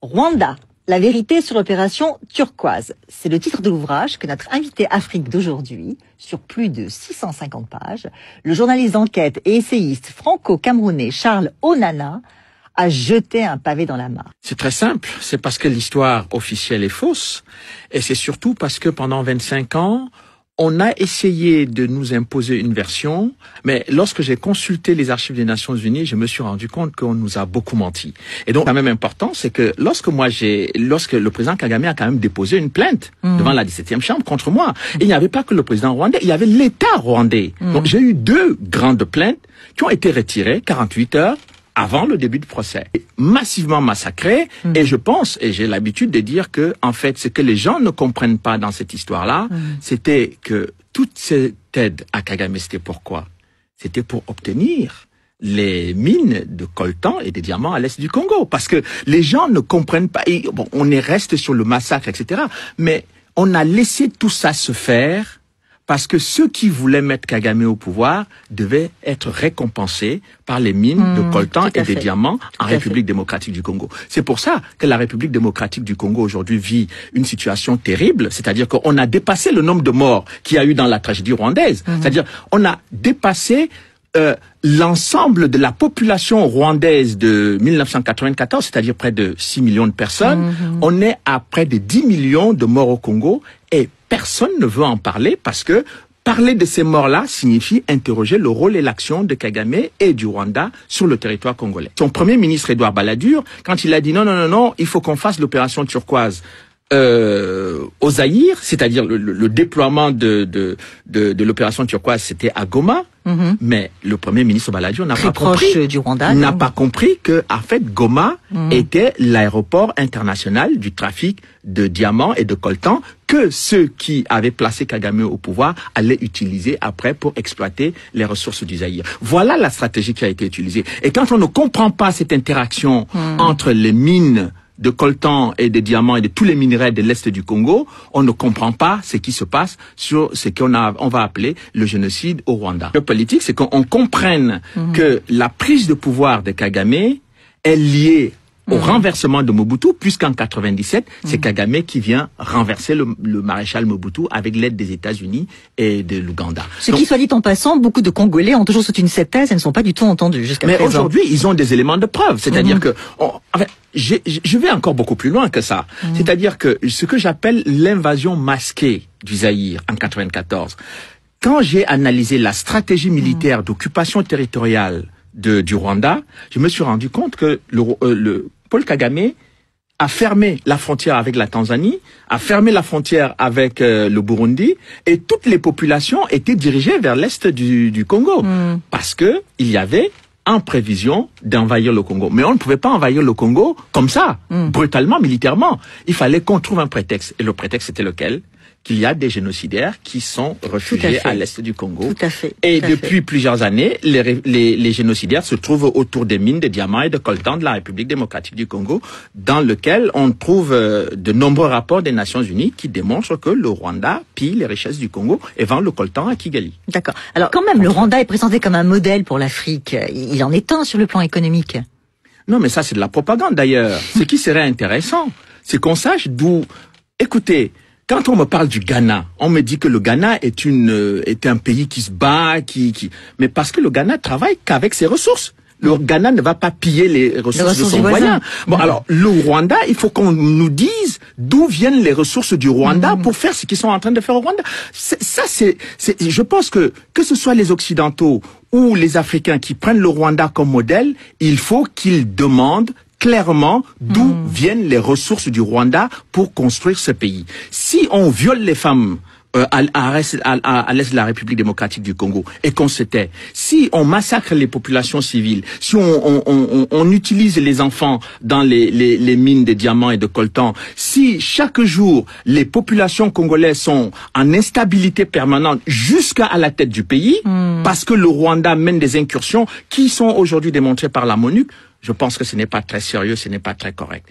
Rwanda, la vérité sur l'opération turquoise. C'est le titre de l'ouvrage que notre invité Afrique d'aujourd'hui, sur plus de 650 pages, le journaliste d'enquête et essayiste franco-camerounais Charles Onana, a jeté un pavé dans la mare. C'est très simple, c'est parce que l'histoire officielle est fausse, et c'est surtout parce que pendant 25 ans, on a essayé de nous imposer une version, mais lorsque j'ai consulté les archives des Nations Unies, je me suis rendu compte qu'on nous a beaucoup menti. Et donc, quand même important, c'est que lorsque le président Kagame a quand même déposé une plainte devant la 17e chambre contre moi, il n'y avait pas que le président rwandais, il y avait l'État rwandais. Donc, j'ai eu 2 grandes plaintes qui ont été retirées 48 heures avant le début du procès, massivement massacré. Et je pense, et j'ai l'habitude de dire que, en fait, ce que les gens ne comprennent pas dans cette histoire-là, c'était que toute cette aide à Kagame, c'était pourquoi? C'était pour obtenir les mines de coltan et des diamants à l'est du Congo. Parce que les gens ne comprennent pas. Et, bon, on reste sur le massacre, etc. Mais on a laissé tout ça se faire parce que ceux qui voulaient mettre Kagame au pouvoir devaient être récompensés par les mines de coltan et des diamants en République démocratique du Congo. C'est pour ça que la République démocratique du Congo aujourd'hui vit une situation terrible, c'est-à-dire qu'on a dépassé le nombre de morts qu'il y a eu dans la tragédie rwandaise. C'est-à-dire on a dépassé l'ensemble de la population rwandaise de 1994, c'est-à-dire près de 6 millions de personnes. On est à près de 10 millions de morts au Congo et personne ne veut en parler parce que parler de ces morts-là signifie interroger le rôle et l'action de Kagame et du Rwanda sur le territoire congolais. Son premier ministre, Edouard Balladur, quand il a dit non, il faut qu'on fasse l'opération turquoise au Zaïre, c'est-à-dire le déploiement de l'opération turquoise, c'était à Goma. Mais le premier ministre Balladur n'a pas compris du Rwanda, n'a pas compris que, en fait, Goma était l'aéroport international du trafic de diamants et de coltan que ceux qui avaient placé Kagame au pouvoir allaient utiliser après pour exploiter les ressources du Zaïre. Voilà la stratégie qui a été utilisée. Et quand on ne comprend pas cette interaction entre les mines de coltan et des diamants et de tous les minerais de l'Est du Congo, on ne comprend pas ce qui se passe sur ce on va appeler le génocide au Rwanda. Le politique, c'est qu'on comprenne que la prise de pouvoir de Kagame est liée au renversement de Mobutu, puisqu'en 97, c'est Kagame qui vient renverser le maréchal Mobutu avec l'aide des États-Unis et de l'Ouganda. Qui, soit dit en passant, beaucoup de Congolais ont toujours soutenu cette thèse et ne sont pas du tout entendus jusqu'à présent. Mais aujourd'hui, ils ont des éléments de preuve. C'est-à-dire que, je vais encore beaucoup plus loin que ça. C'est-à-dire que ce que j'appelle l'invasion masquée du Zaïre en 94, quand j'ai analysé la stratégie militaire d'occupation territoriale du Rwanda, je me suis rendu compte que Paul Kagame a fermé la frontière avec la Tanzanie, a fermé la frontière avec le Burundi, et toutes les populations étaient dirigées vers l'est du Congo, parce que il y avait en prévision d'envahir le Congo. Mais on ne pouvait pas envahir le Congo comme ça, brutalement, militairement. Il fallait qu'on trouve un prétexte. Et le prétexte, c'était lequel? Qu'il y a des génocidaires qui sont réfugiés à l'est du Congo. Tout à fait. Et depuis plusieurs années, les génocidaires se trouvent autour des mines de diamants et de coltan de la République démocratique du Congo, dans lequel on trouve de nombreux rapports des Nations Unies qui démontrent que le Rwanda pille les richesses du Congo et vend le coltan à Kigali. D'accord. Alors quand même, le Rwanda est présenté comme un modèle pour l'Afrique. Il en est un sur le plan économique. Non, mais ça c'est de la propagande d'ailleurs. Ce qui serait intéressant, c'est qu'on sache d'où... Écoutez, quand on me parle du Ghana, on me dit que le Ghana est un pays qui se bat, mais parce que le Ghana travaille qu'avec ses ressources. Le Ghana ne va pas piller les ressources de son voisin. Bon, alors, le Rwanda, il faut qu'on nous dise d'où viennent les ressources du Rwanda pour faire ce qu'ils sont en train de faire au Rwanda. Je pense que ce soit les Occidentaux ou les Africains qui prennent le Rwanda comme modèle, il faut qu'ils demandent clairement d'où viennent les ressources du Rwanda pour construire ce pays. Si on viole les femmes à l'est de la République démocratique du Congo et qu'on se tait, si on massacre les populations civiles, si on utilise les enfants dans les mines de diamants et de coltan, si chaque jour les populations congolaises sont en instabilité permanente jusqu'à la tête du pays, parce que le Rwanda mène des incursions qui sont aujourd'hui démontrées par la MONUC, je pense que ce n'est pas très sérieux, ce n'est pas très correct.